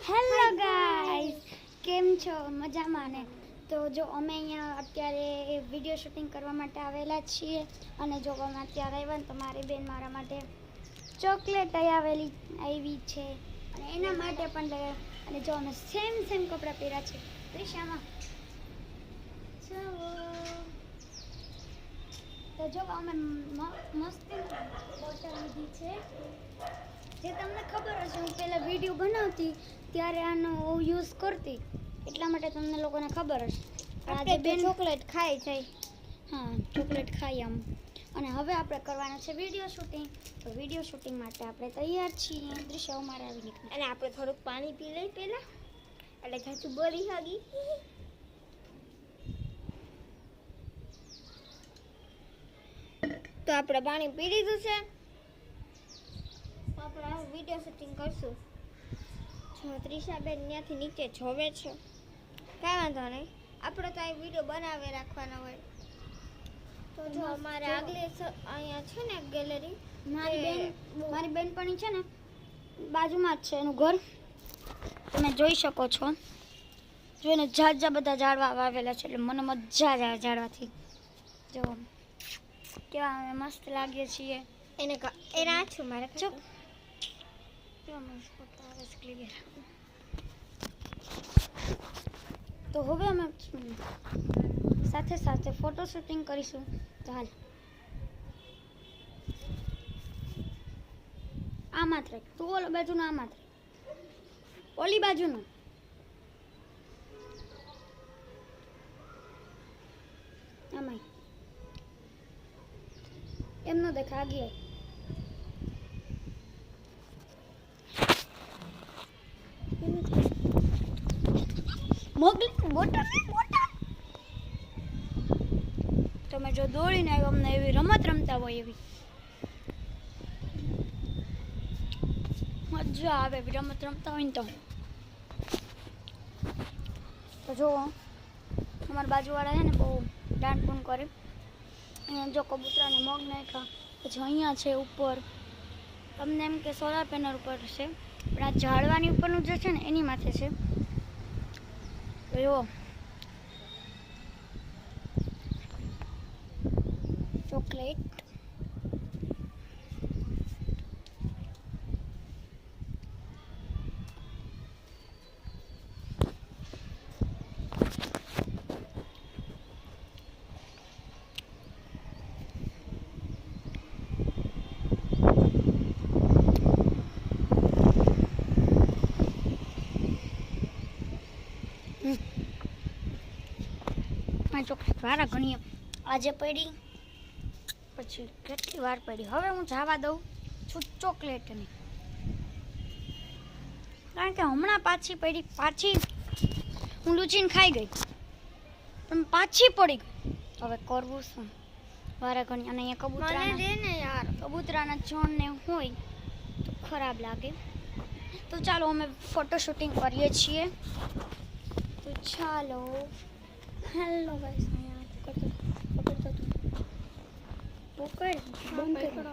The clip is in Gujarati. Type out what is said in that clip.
હેલો ગાઈસ, કેમ છો? મજામાં ને? તો જો અમે અહીંયા અત્યારે વિડીયો શૂટિંગ કરવા માટે આવેલા છીએ અને જો અમે અત્યારે આવ્યા ને તો મારી બેન મારા માટે ચોકલેટ આવી છે અને એના માટે પણ અને જો અમે સેમ કપડાં પહેર્યા છે. ત્રિશામાં તો જો અમે મસ્ત બોટલ લીધી છે, જે તમને ખબર હશે હું પહેલા વિડીયો બનાવતી ત્યારે આનો યુઝ કરતી, એટલા માટે તમને લોકોને ખબર હશે. આજે બેન ચોકલેટ ખાઈ જાય. હા, ચોકલેટ ખાઈ આમ. અને હવે આપણે કરવાના છે વિડીયો શૂટિંગ. તો વિડીયો શૂટિંગ માટે આપણે તૈયાર છીએ. દૃશ્ય અમારે આવી નીકળે અને આપણે થોડુંક પાણી પી લઈ પહેલા, એટલે જાજુ બોલી હાગી. તો આપણે પાણી પી લીધું છે, તો આપણે વિડીયો શૂટિંગ કરશું. જો ત્રિશાબેન ત્યાંથી નીચે જોવે છે, કાંઈ વાંધો નહીં, આપણે તો આ વિડીયો બનાવી રાખવાનો હોય. તો જો અમારે આગળ અહીંયા છે ને ગેલેરી, મારી બેનપણી છે ને બાજુમાં જ છે એનું ઘર, તમે જોઈ શકો છો. જોઈને ઝાઝા બધા ઝાડવા વાવેલા છે, એટલે મને મજા જ આવે ઝાડવાથી. જો કેવા અમે મસ્ત લાગીએ છીએ. એના છું મારે ચૂપ. કેવા મસ્ત ફોટો આવે છે, ક્લિયર. તો હવે અમે સાથે સાથે ફોટો શૂટિંગ કરીશું. તો હાલ આ માત્ર તું ઓલી બાજુનું, આ માત્ર ઓલી બાજુનું. આમાં એમ નો દેખા આગે. મોગલી બોટલ તમે જો દોડીને આવ્યો, અમને એવી રમત રમતા હોય એવી મજા આવે એવી રમત રમતા હોય ને તો જો અમારા બાજુવાળા છે ને બહુ દાનપૂન કરે. અહીંયા જો કબૂતરાને મગ નાખ્યા, પછી અહીંયા છે ઉપર, તમને એમ કે સોલાર પેનલ ઉપર છે, પણ આ ઝાડવાની ઉપરનું જે છે ને એની માથે છે. તો જો ચોકલેટ ચોકલેટ વારા ઘણી આજે પડી, પછી કેટલી વાર પડી. હવે હું જવા દઉં છું ચોકલેટને, કારણ કે હમણાં પાછી પડી, પાછી હું લૂચીને ખાઈ ગઈ પણ પાછી પડી ગઈ. હવે કરવું શું વારા ઘણી. અને અહીંયા કબૂતરાના છોડને હોય તો ખરાબ લાગે. તો ચાલો અમે ફોટો શૂટિંગ કરીએ છીએ. તો ચાલો. હેલો ગાઈસ, અહીંયા પકડતો બંધ કરો.